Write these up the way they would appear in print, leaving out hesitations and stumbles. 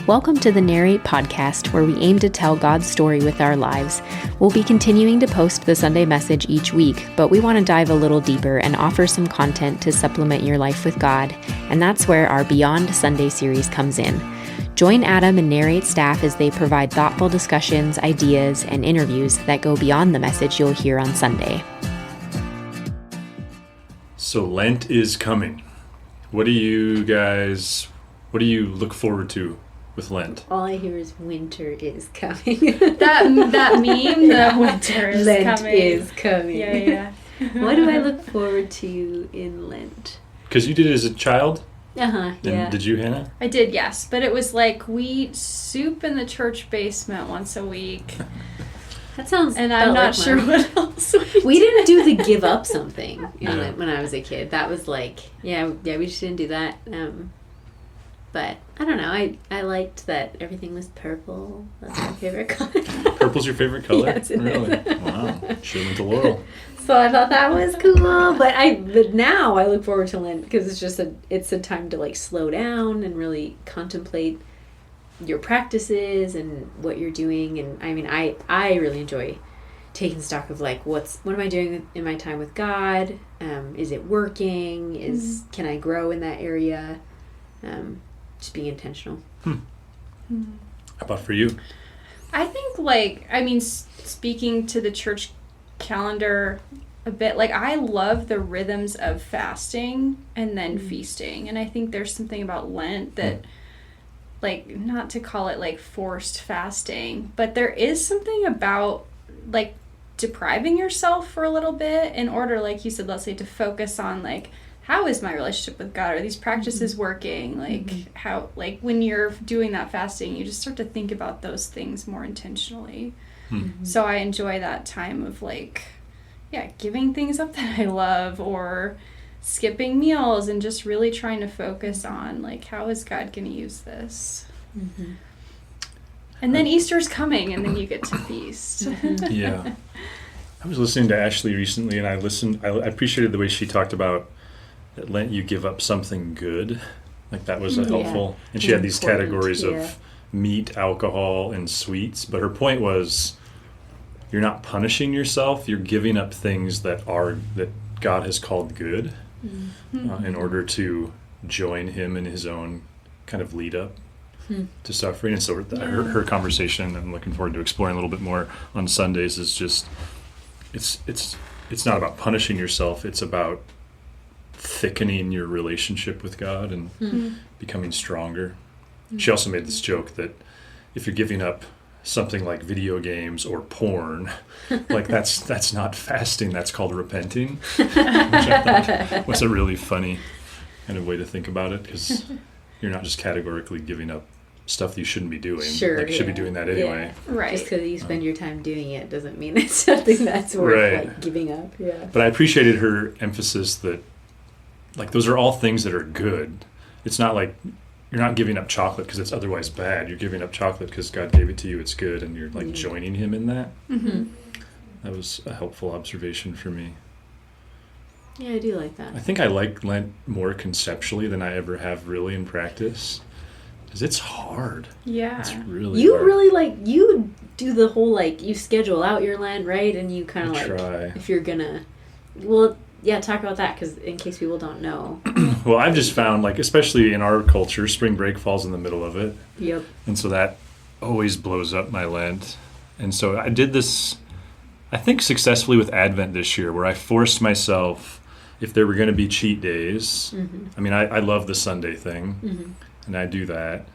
Welcome to the Narrate podcast, where we aim to tell God's story with our lives. We'll be continuing to post the Sunday message each week, but we want to dive a little deeper and offer some content to supplement your life with God, and that's where our Beyond Sunday series comes in. Join Adam and Narrate staff as they provide thoughtful discussions, ideas, and interviews that go beyond the message you'll hear on Sunday. So Lent is coming. What do you look forward to with Lent? All I hear is winter is coming. that meme, the winter is Lent coming. Lent is coming. Yeah. What do I look forward to in Lent? Because you did it as a child? Yeah. And did you, Hannah? I did, yes. But it was like we eat soup in the church basement once a week. That sounds. And I'm not sure what else we didn't do the give up something when I was a kid. That was like, we just didn't do that. But I don't know. I liked that everything was purple. That's my favorite color. Purple's your favorite color? Yes, it really? is. Wow. Should have went to Laurel. So I thought that was cool. But now I look forward to Lent because it's a time to like slow down and really contemplate your practices and what you're doing. And I mean, I really enjoy taking stock of like what am I doing in my time with God? Is it working? Can I grow in that area? Just being intentional. How about for you? I think speaking to the church calendar a bit, like I love the rhythms of fasting and then feasting. And I think there's something about Lent that like, not to call it like forced fasting, but there is something about like depriving yourself for a little bit in order, like you said, let's say, to focus on like, how is my relationship with God? Are these practices working? Like how, like when you're doing that fasting, you just start to think about those things more intentionally. So I enjoy that time of like, giving things up that I love or skipping meals and just really trying to focus on like, how is God going to use this? And then Easter's coming and then you get to feast. Yeah. I was listening to Ashley recently and I appreciated the way she talked about at Lent you give up something good. Like that was a helpful, and she had these categories of meat, alcohol, and sweets. But her point was, you're not punishing yourself, you're giving up things that God has called good in order to join him in his own kind of lead up to suffering. And so her conversation, I'm looking forward to exploring a little bit more on Sundays, is just, it's not about punishing yourself, it's about thickening your relationship with God and becoming stronger. She also made this joke that if you're giving up something like video games or porn, like that's not fasting, that's called repenting, which I thought was a really funny kind of way to think about it, because you're not just categorically giving up stuff that you shouldn't be doing. You should be doing that anyway. Right. Just because you spend your time doing it doesn't mean it's something that's worth like giving up. Yeah. But I appreciated her emphasis that like those are all things that are good. It's not like you're not giving up chocolate because it's otherwise bad. You're giving up chocolate because God gave it to you, it's good, and you're like joining him in that. That was a helpful observation for me. Yeah, I do like that. I think I like Lent more conceptually than I ever have really in practice, because it's hard. Yeah. It's really you hard. really like, you do the whole like, you schedule out your Lent, right? And you kind of like, try. if you're gonna, well, yeah, talk about that, because in case people don't know. Well, I've just found, like, especially in our culture, spring break falls in the middle of it. Yep. And so that always blows up my Lent. And so I did this, I think, successfully with Advent this year, where I forced myself, if there were going to be cheat days, I mean, I love the Sunday thing, and I do that,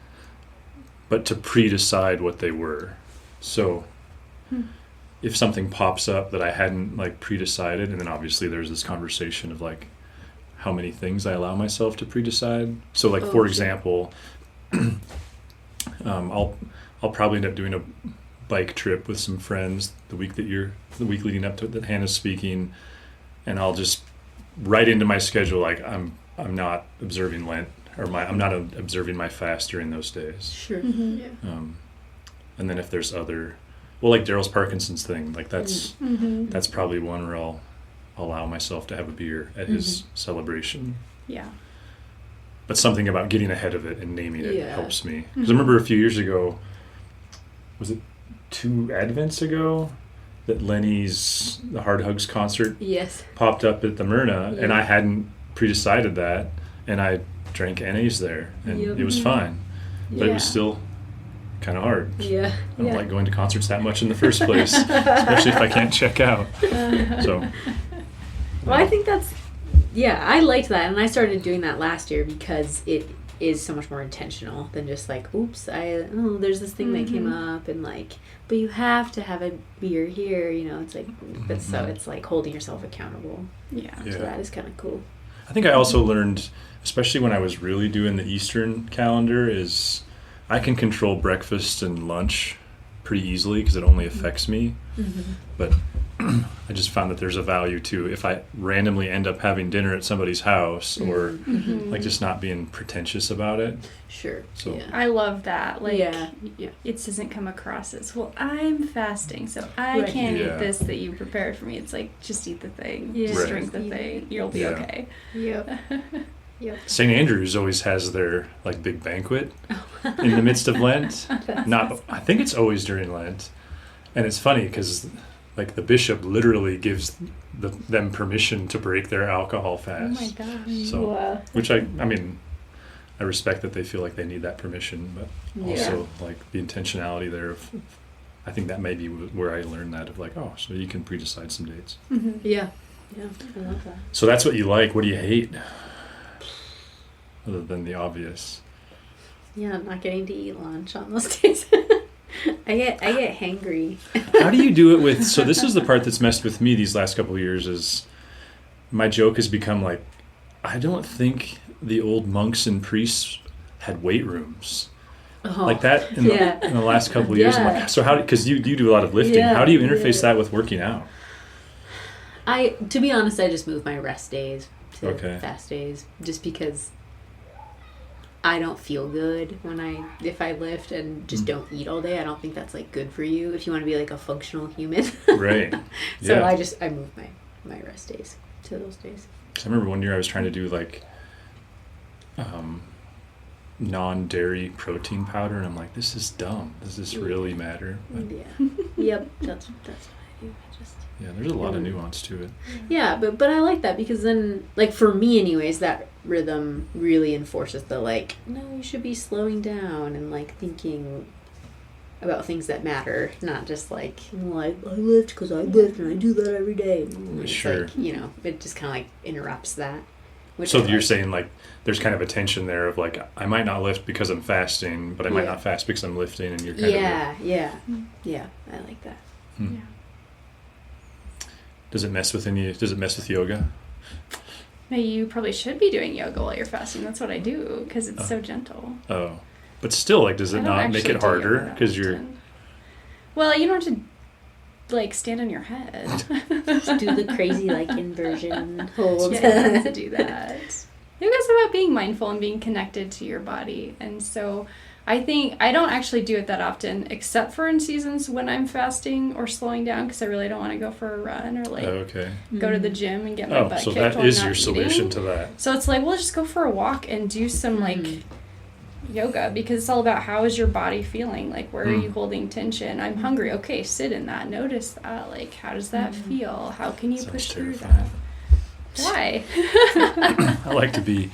but to pre-decide what they were. So if something pops up that I hadn't like pre-decided, and then obviously there's this conversation of like how many things I allow myself to pre-decide. So like, for example, I'll probably end up doing a bike trip with some friends the week leading up to it that Hannah's speaking, and I'll just write into my schedule like I'm not observing Lent, or I'm not observing my fast during those days. Sure. And then if there's other, well, like Daryl's Parkinson's thing, like that's probably one where I'll allow myself to have a beer at his celebration. Yeah. but something about getting ahead of it and naming it Yeah. helps me. Because I remember a few years ago, was it 2 Advents ago, that Lenny's The Hard Hugs concert Yes. popped up at the Myrna, and Yeah. I hadn't pre-decided that, and I drank NAs there, and Yep. it was fine, but it was Yeah. still kind of hard. Yeah. I don't Yeah. like going to concerts that much in the first place, especially if I can't check out. So, Well, I think that's, yeah, I liked that, and I started doing that last year because it is so much more intentional than just like, oops, there's this thing that came up, and like, but you have to have a beer here, you know, it's like, but so it's like holding yourself accountable. Yeah. Yeah. So that is kind of cool. I think I also learned, especially when I was really doing the Eastern calendar, is I can control breakfast and lunch pretty easily because it only affects me. But I just found that there's a value to if I randomly end up having dinner at somebody's house or like just not being pretentious about it. Sure. So- Yeah. I love that. Like, Yeah. it doesn't come across as, well, I'm fasting, so I Right. can't Yeah. eat this that you prepared for me. It's like, just eat the thing. Yeah. Just Right. drink the thing. You'll be Yeah. okay. Yep. St. Andrews always has their like big banquet in the midst of Lent. Not, I think it's always during Lent, and it's funny because like the bishop literally gives them permission to break their alcohol Oh fast. my gosh. So, Wow. which I mean, I respect that they feel like they need that permission, but also like the intentionality there of, I think that may be where I learned that of like, oh, so you can pre-decide some dates. Yeah. Yeah. I love that. So that's what you like. What do you hate? Other than the obvious. Yeah, I'm not getting to eat lunch on those days. I get hangry. How do you do it with, so this is the part that's messed with me these last couple of years is my joke has become like, I don't think the old monks and priests had weight rooms. Oh. Like that in, Yeah. in the last couple of years. I'm Yeah. like, so how, because you do a lot of lifting. Yeah, How do you interface yeah. that with working out? To be honest, I just move my rest days to Okay. fast days just because I don't feel good if I lift and just don't eat all day. I don't think that's like good for you if you want to be like a functional human. Right. So Yeah. I move my rest days to those days. 'Cause I remember one year I was trying to do like non-dairy protein powder, and I'm like, this is dumb. Does this really matter? But, Yeah. Yep. That's what I do. I just yeah, there's a lot of nuance to it. Yeah, but I like that because then, like, for me anyways, that rhythm really enforces the, like, no, you should be slowing down and, like, thinking about things that matter, not just like, well, I lift because I lift and I do that every day. It's Sure. like, you know, it just kind of, like, interrupts that. Which So I you're like. saying like there's kind of a tension there of like I might not lift because I'm fasting, but I might Yeah. not fast because I'm lifting, and you're kind Yeah, I like that. of Does it mess with yoga? No, you probably should be doing yoga while you're fasting. That's what I do because it's so gentle. Oh, but still, like, does I it don't not make actually it do yoga harder that because you're? often. Well, you don't have to like stand on your head. Just do the crazy, like, inversion holds. You don't have to do that. Yoga's about being mindful and being connected to your body, and so I think I don't actually do it that often, except for in seasons when I'm fasting or slowing down because I really don't want to go for a run or like Okay. go to the gym and get my Oh, butt so kicked that while is I'm your not solution eating. to that. So it's like, well, just go for a walk and do some like yoga because it's all about how is your body feeling? Like, where are you holding tension? I'm hungry. Okay, sit in that. Notice that. Like, how does that feel? How can you Sounds push through terrifying. that? Why? I like to be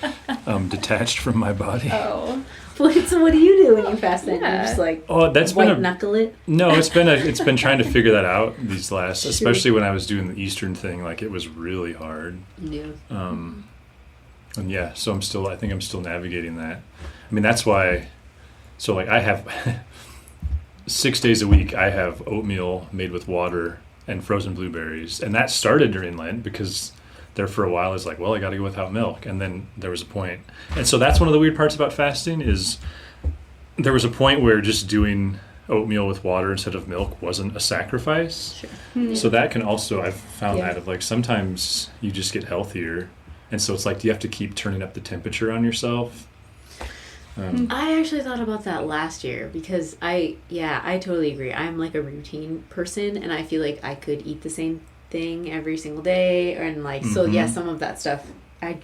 detached from my body. Oh. So what do you do when you fast then? You Yeah. just, like, Oh, that's white been knuckle it? no. It's been trying to figure that out these last, Sure. especially when I was doing the Eastern thing. Like it was really hard. Yeah. And yeah, so I think I'm still navigating that. I mean, that's why. So like I have 6 days a week. I have oatmeal made with water and frozen blueberries, and that started during Lent because there for a while is like, well, I got to go without milk, and then there was a point, and so that's one of the weird parts about fasting is there was a point where just doing oatmeal with water instead of milk wasn't a sacrifice. Sure. So that can also, I've found Yeah. that of like sometimes you just get healthier, and so it's like, do you have to keep turning up the temperature on yourself? I actually thought about that last year because I totally agree. I'm like a routine person and I feel like I could eat the same thing every single day and like, so yeah, some of that stuff, I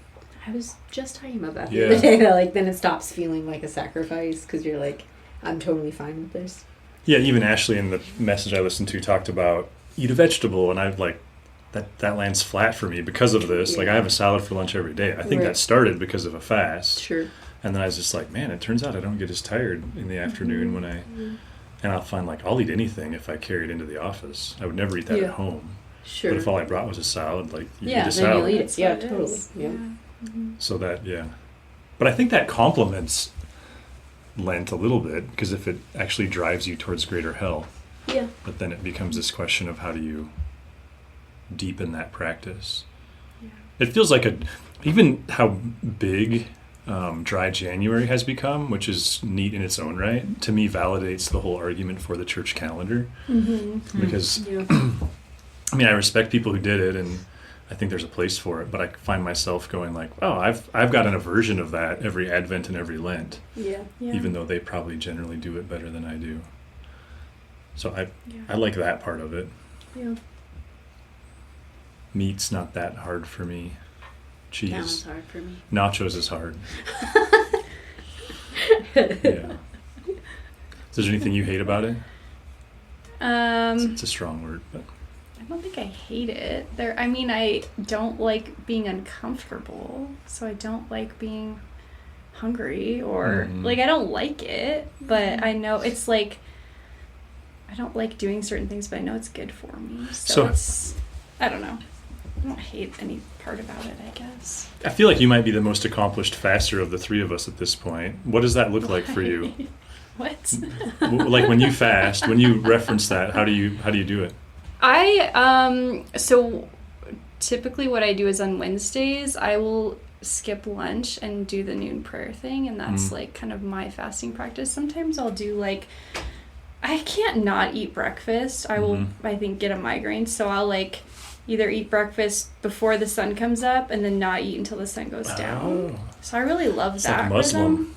I was just talking about that the Yeah. other day. That, like, then it stops feeling like a sacrifice because you're like, I'm totally fine with this. Yeah, even Ashley in the message I listened to talked about eat a vegetable, and I like that lands flat for me because of this. Like, I have a salad for lunch every day. I think that started because of a fast. Sure. And then I was just like, man, it turns out I don't get as tired in the afternoon when and I'll find like I'll eat anything if I carry it into the office. I would never eat that at home. Sure. But if all I brought was a salad, like you eat a then salad. you'll eat it. That's Yeah, what it totally. is. Yeah. So that, But I think that complements Lent a little bit, because if it actually drives you towards greater health, but then it becomes this question of how do you deepen that practice. It feels like even how big dry January has become, which is neat in its own right, to me validates the whole argument for the church calendar. Because I mean, I respect people who did it, and I think there's a place for it, but I find myself going like, oh, I've got an aversion of that every Advent and every Lent, even though they probably generally do it better than I do. So I like that part of it. Yeah. Meat's not that hard for me. Cheese. That one's hard for me. Nachos is hard. Yeah. So is there anything you hate about it? It's a strong word, but I don't think I hate it. I don't like being uncomfortable, so I don't like being hungry or I don't like it, but I know it's like I don't like doing certain things, but I know it's good for me. So it's I don't know. I don't hate any part about it, I guess. I feel like you might be the most accomplished faster of the three of us at this point. What does that look like for you? What? Like when you fast, when you reference that, how do you do it? So typically what I do is on Wednesdays I will skip lunch and do the noon prayer thing, and that's like kind of my fasting practice. Sometimes I'll do like I can't not eat breakfast. I will I think get a migraine, so I'll like either eat breakfast before the sun comes up and then not eat until the sun goes down. So I really love it's that like Muslim.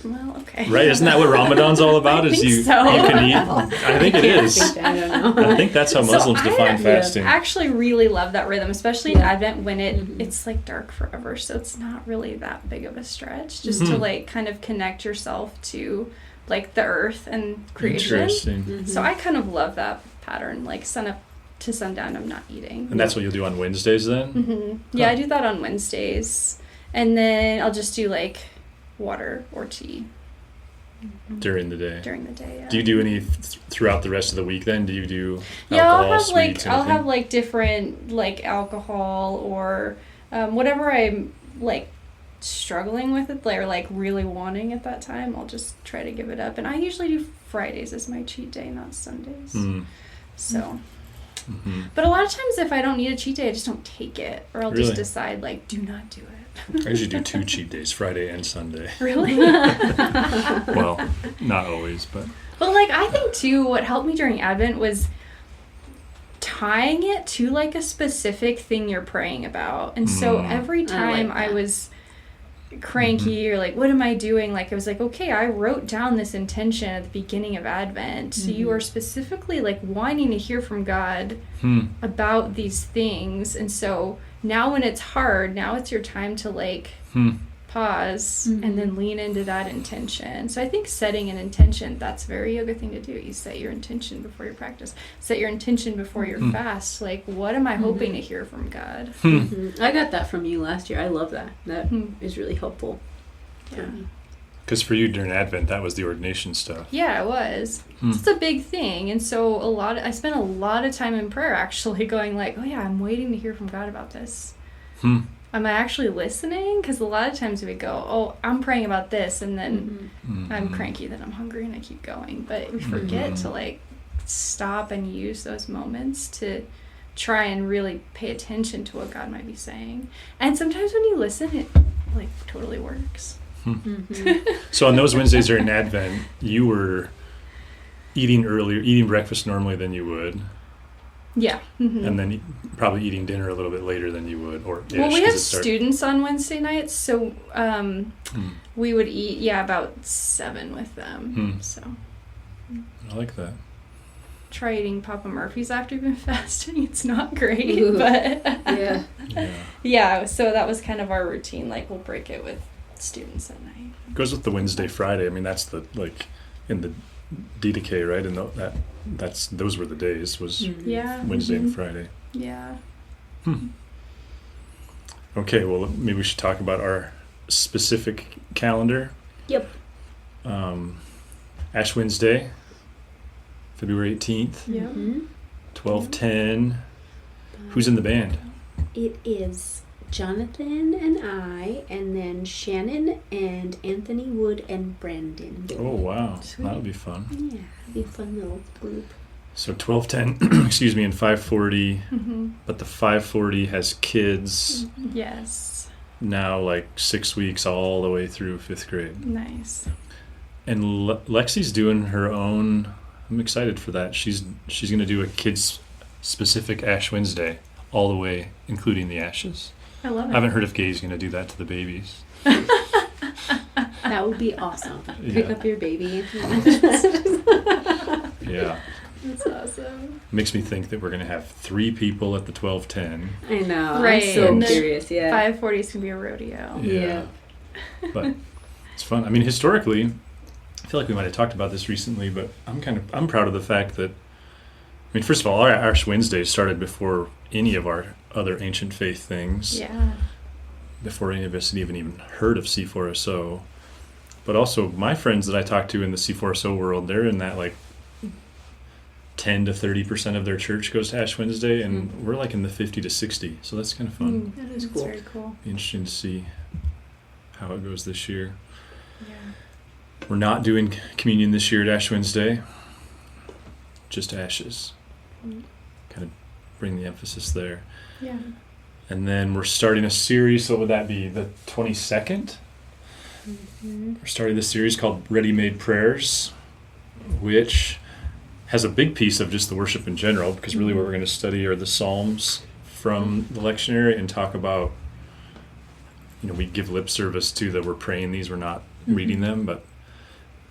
Well, okay. Right? Isn't that what Ramadan's all about? Is you can eat? I think it is. I don't know. I think that's how Muslims define fasting. I actually really love that rhythm, especially in Advent when it's like dark forever, so it's not really that big of a stretch just to like kind of connect yourself to like the earth and creation. Interesting. So I kind of love that pattern, like sun up to sundown I'm not eating. And that's what you'll do on Wednesdays then? Yeah, I do that on Wednesdays, and then I'll just do like water or tea during the day. Yeah. Do you do any throughout the rest of the week then? Do you do alcohol, alcohol, sweets, I'll have like different like alcohol or whatever I'm like struggling with it or like really wanting at that time. I'll just try to give it up, and I usually do Fridays as my cheat day, not Sundays. So but a lot of times if I don't need a cheat day, I just don't take it, or I'll just decide like do not do it. I usually do 2 cheat days, Friday and Sunday. Really? Well, not always, but like I think too what helped me during Advent was tying it to like a specific thing you're praying about. And so every time I was cranky or like what am I doing, like I was like, okay, I wrote down this intention at the beginning of Advent. So you are specifically like wanting to hear from God about these things, and so now when it's hard, now it's your time to like pause and then lean into that intention. So I think setting an intention, that's a very yoga thing to do. You set your intention before your practice, set your intention before your fast. Like, what am I hoping to hear from God? I got that from you last year. I love that. That is really helpful. Yeah. because for you during Advent, that was the ordination stuff. Yeah, it was. It's a big thing. And so I spent a lot of time in prayer actually going like, oh yeah, I'm waiting to hear from God about this. Am I actually listening? Because a lot of times we go, oh, I'm praying about this, and then I'm cranky that I'm hungry and I keep going. But we forget to like stop and use those moments to try and really pay attention to what God might be saying. And sometimes when you listen, it like totally works. So on those Wednesdays during Advent, you were eating breakfast normally than you would. Yeah. And then probably eating dinner a little bit later than you would. Well, we have students on Wednesday nights, so we would eat, about 7 with them. So I like that. try eating Papa Murphy's after you've been fasting. It's not great, Ooh. but Yeah. yeah, so that was kind of our routine. Like, we'll break it with students at night. It goes with the Wednesday, Friday. I mean, that's the, like, in the DDK, right? And those were the days, was Yeah. Wednesday and Friday. Yeah. Okay, well, maybe we should talk about our specific calendar. Yep. Ash Wednesday, February 18th, Yeah. 12:10. Who's in the band? It is Jonathan and I, and then Shannon and Anthony Wood and Brandon. Oh, wow. Sweet. That'll be fun. Yeah, it'll be a fun little group. So 12:10, excuse me, and 5:40. Mm-hmm. But the 5:40 has kids Yes. now, like 6 weeks all the way through 5th grade. Nice. And Lexi's doing her own. I'm excited for that. She's going to do a kids specific Ash Wednesday all the way, including the ashes. I love I it. haven't heard if Gay's going to do that to the babies. That would be awesome. Pick Yeah. up your baby. Yeah. That's awesome. Makes me think that we're going to have 3 people at the 12:10. I know. Right, I'm so and then curious. Yeah. 5:40 is gonna be a rodeo. Yeah. But it's fun. I mean, historically, I feel like we might have talked about this recently, but I'm proud of the fact that, I mean, first of all, our Ash Wednesday started before any of our other ancient faith things. Yeah. Before any of us had even heard of C4SO. But also, my friends that I talk to in the C4SO world, they're in that, like, 10 to 30% of their church goes to Ash Wednesday, and we're like in the 50 to 60. So that's kind of fun. That is That's cool. very cool. Be interesting to see how it goes this year. Yeah. We're not doing communion this year at Ash Wednesday, just ashes. Kind of bring the emphasis there. Yeah. And then we're starting a series. So what would that be? The 22nd? We're starting this series called Ready Made Prayers, which has a big piece of just the worship in general, because really what we're going to study are the Psalms from the lectionary and talk about, we give lip service to that we're praying these, we're not reading them, but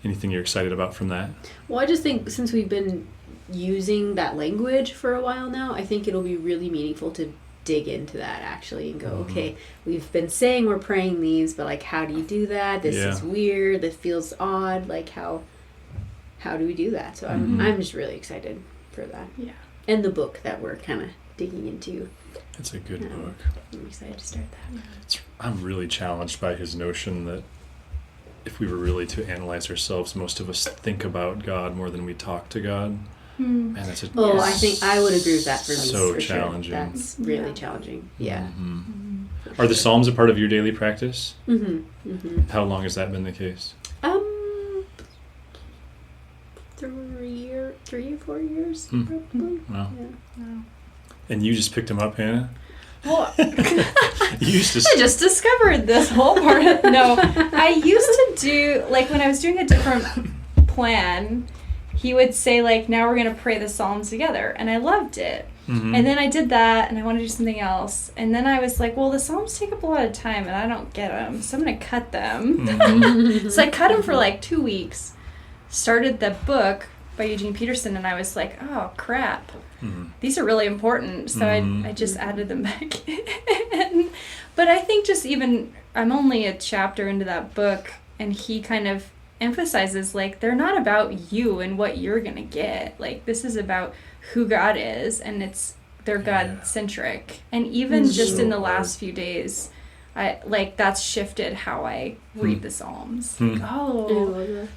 anything you're excited about from that? Well, I just think since we've been using that language for a while now, I think it'll be really meaningful to dig into that actually and go, okay, we've been saying we're praying these, but like, how do you do that? This is weird. This feels odd. Like, how do we do that? So I'm just really excited for that. Yeah. And the book that we're kind of digging into. It's a good book. I'm excited to start that. I'm really challenged by his notion that if we were really to analyze ourselves, most of us think about God more than we talk to God. Man, that's I think I would agree with that for me. So for challenging. Sure. That's really challenging. Yeah. Are the Psalms a part of your daily practice? Mm-hmm. How long has that been the case? 3 or 4 years, probably. Wow. Yeah. And you just picked them up, Hannah? Well, You used to. I just discovered this whole part of no. I used to do, like, when I was doing a different plan, he would say, like, now we're going to pray the Psalms together. And I loved it. Mm-hmm. And then I did that, and I wanted to do something else. And then I was like, well, the Psalms take up a lot of time, and I don't get them, so I'm going to cut them. So I cut them for, like, 2 weeks. Started the book by Eugene Peterson, and I was like, oh, crap. These are really important. So I just added them back in. But I think just even, I'm only a chapter into that book, and he kind of emphasizes, like, they're not about you and what you're going to get. Like, this is about who God is, and they're God-centric. And even just in the last few days, that's shifted how I read the Psalms. Like,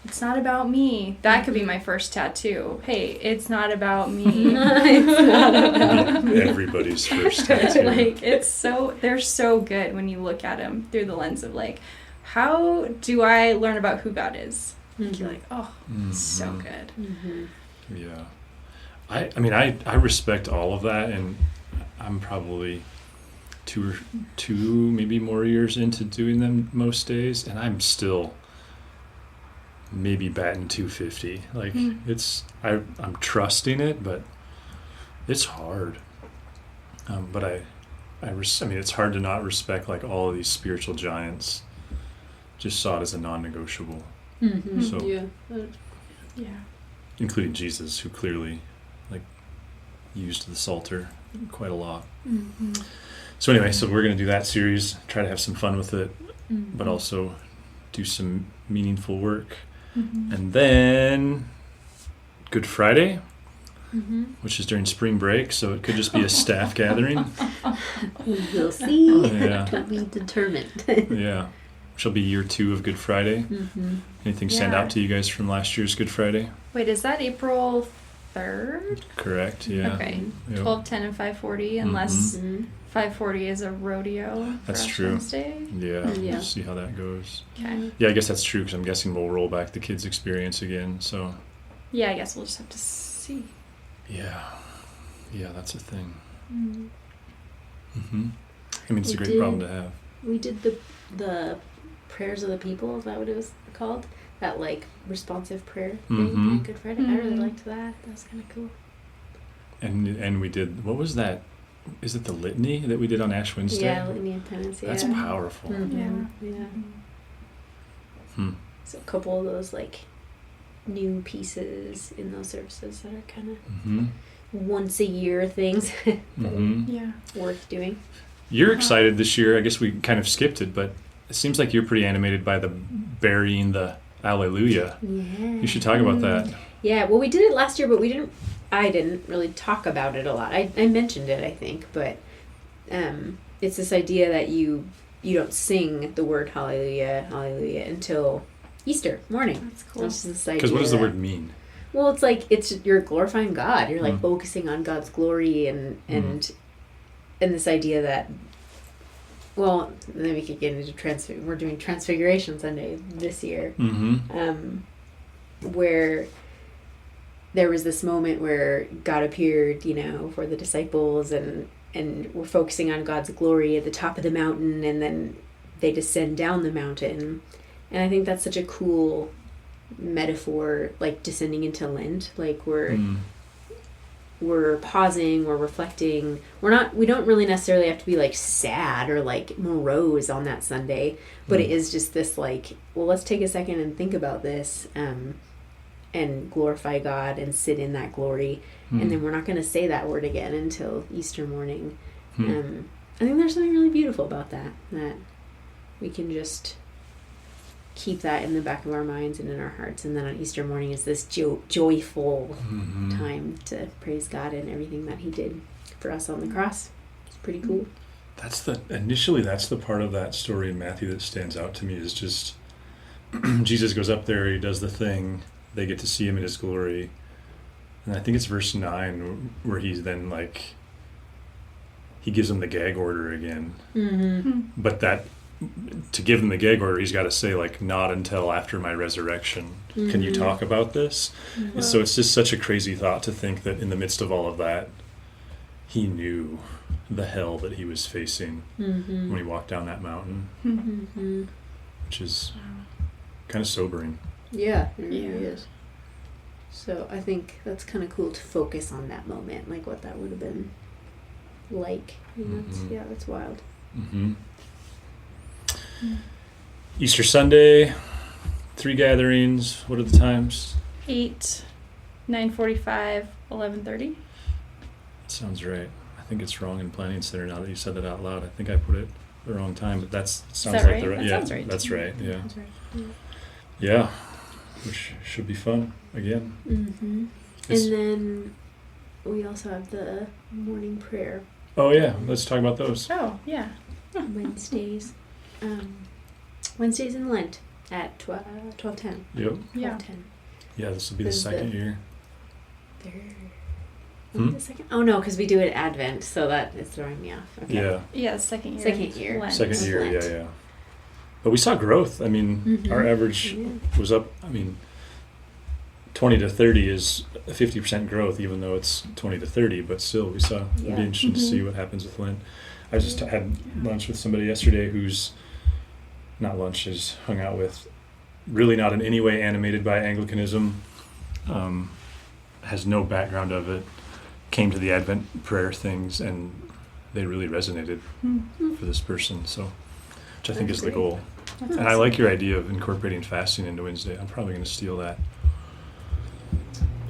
it's not about me. That could be my first tattoo. Hey, it's not about me. It's not about me. Everybody's first tattoo. Like, they're so good when you look at them through the lens of, like, how do I learn about who God is? Like, you're like, oh, so good. Yeah. I mean, I respect all of that, and I'm probably two maybe more years into doing them most days, and I'm still maybe batting 250. Like, I'm trusting it, but it's hard. But I mean, it's hard to not respect, like, all of these spiritual giants. Just saw it as a non-negotiable. So Yeah. including Jesus, who clearly like used the Psalter quite a lot. Mm-hmm. So anyway, so we're going to do that series, try to have some fun with it, Mm-hmm. but also do some meaningful work. Mm-hmm. And then Good Friday, Mm-hmm. which is during spring break, so it could just be a staff gathering. We'll see. Yeah. To be determined. Yeah. She'll be year 2 of Good Friday. Mm-hmm. Anything stand Yeah. out to you guys from last year's Good Friday? Wait, is that April 3rd? Correct, yeah. Okay. Yep. 12:10 and 5:40, unless Mm-hmm. 5:40 is a rodeo. For That's Ash true. Wednesday. Yeah, Yeah. we'll see how that goes. Okay. Yeah, I guess that's true, because I'm guessing we'll roll back the kids' experience again, so Yeah, I guess we'll just have to see. yeah. Yeah, that's a thing. Mm-hmm. Hmm. I mean, it's a We great did- problem to have. We did the prayers of the people. Is that what it was called? That like responsive prayer thing Mhm. on Good Friday. I really Mhm. liked that. That was kind of cool. And we did, what was that? Is it the litany that we did on Ash Wednesday? Yeah, litany of penance. Yeah. That's powerful. Mhm. Yeah. Hmm. So a couple of those like new pieces in those services that are kind of Hmm. once a year things that Hmm. Yeah. are worth doing. You're excited this year. I guess we kind of skipped it, but it seems like you're pretty animated by the burying the Alleluia. Yeah. You should talk about that. Yeah, well, we did it last year, but I didn't really talk about it a lot. I mentioned it, I think, but it's this idea that you don't sing the word hallelujah, hallelujah until Easter morning. That's cool. It's this idea Because what does the that- word mean? Well, it's like you're glorifying God. You're like Mm. focusing on God's glory and this idea that, well, then we could get into we're doing Transfiguration Sunday this year. Mm-hmm. Where there was this moment where God appeared, for the disciples and we're focusing on God's glory at the top of the mountain, and then they descend down the mountain. And I think that's such a cool metaphor, like descending into Lent. Like we're pausing, we're reflecting. We don't really necessarily have to be like sad or like morose on that Sunday, but it is just this like, well, let's take a second and think about this, and glorify God and sit in that glory. And then we're not going to say that word again until Easter morning. I think there's something really beautiful about that we can just keep that in the back of our minds and in our hearts. And then on Easter morning is this joyful time to praise God and everything that he did for us on the cross. It's pretty cool. That's the part of that story in Matthew that stands out to me, is just Jesus goes up there, he does the thing, they get to see him in his glory. And I think it's verse 9 where he's then like, he gives them the gag order again. Mm-hmm. But that, to give them the gag order, he's got to say like, not until after my resurrection. Can you talk about this? And so it's just such a crazy thought to think that in the midst of all of that, he knew the hell that he was facing when he walked down that mountain, which is kind of sobering. Yeah, it really Yeah. is. So I think that's kind of cool to focus on that moment, like what that would have been like. And that's wild. Mm-hmm. Easter Sunday, 3 gatherings. What are the times? 8, 9:45, 11:30. Sounds right. I think it's wrong in Planning Center now that you said that out loud. I think I put it the wrong time, but that sounds that like right? the right. That Yeah, sounds right. that's right. Yeah, That's right. yeah. Which should be fun again. Mm-hmm. It's- And then we also have the morning prayer Oh yeah, let's talk about those. Oh, yeah. Wednesdays. Wednesdays in Lent at 12:10. Yep. Yeah. 12:10. Yeah, this will be the Is second the- year. The second? Oh no, because we do it Advent, so that is throwing me off. Okay. Yeah, Yeah, second year. Second year. Lent. second year. Lent. Yeah. But we saw growth. I mean, our average Yeah. was up. I mean, 20 to 30 is a 50% growth, even though it's 20 to 30. But still, we saw. It'd Yeah. be interesting to see what happens with Lent. I just had lunch with somebody yesterday who's not lunch, is hung out with, really not in any way animated by Anglicanism, has no background of it, came to the Advent prayer things, and they really resonated for this person. So, which I think That's is the great. goal. That's And I like your idea of incorporating fasting into Wednesday. I'm probably going to steal that.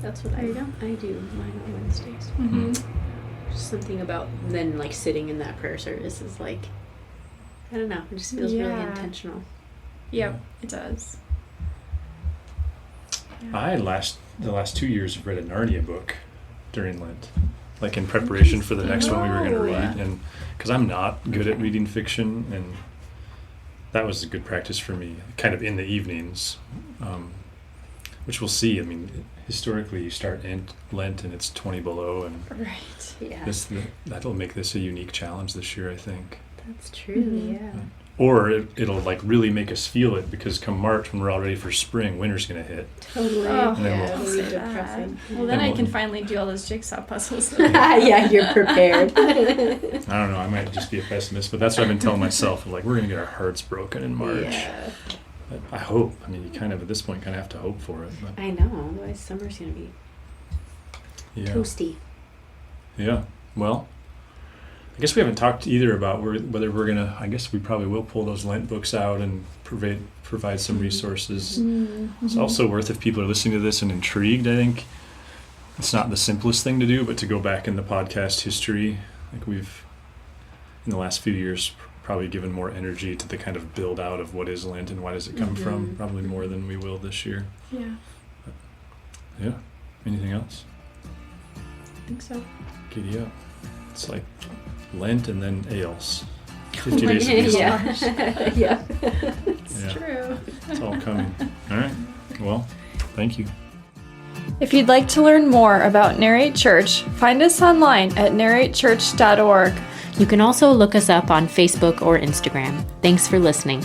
That's what There you go. I do mine on Wednesdays. Mm-hmm. Just something about then like sitting in that prayer service is like, I don't know, it just feels really Yeah. intentional. Yep, it does. The last 2 years have read a Narnia book during Lent, like in preparation for the next one we were going to read, and because I'm not good at reading fiction, and that was a good practice for me, kind of in the evenings, which we'll see. I mean, historically, you start in Lent and it's 20 below, and Right. Yeah. that'll make this a unique challenge this year, I think. That's true, Mhm. yeah. Or it'll like really make us feel it, because come March, when we're all ready for spring, winter's going to hit. Totally. Oh, And then yeah, we'll- it'll say be that. depressing. Well, then And I we'll- can finally do all those jigsaw puzzles. Yeah, you're prepared. I don't know, I might just be a pessimist, but that's what I've been telling myself. Like, we're going to get our hearts broken in March. Yeah. But I hope. I mean, you kind of, at this point, kind of have to hope for it. But I know, otherwise summer's going to be yeah. toasty. Yeah. Well, I guess we haven't talked either about whether we're going to, I guess we probably will pull those Lent books out and provide some resources. Mm-hmm. It's also worth, if people are listening to this and intrigued, I think it's not the simplest thing to do, but to go back in the podcast history. Like, we've, in the last few years, probably given more energy to the kind of build out of what is Lent and why does it come from, probably more than we will this year. Yeah, Yeah. Anything else? I think so. Giddy up. It's like Lent and then ales. 50 days of Easter. Yeah. Yeah. It's Yeah. true. It's all coming. All right. Well, thank you. If you'd like to learn more about Narrate Church, find us online at narratechurch.org. You can also look us up on Facebook or Instagram. Thanks for listening.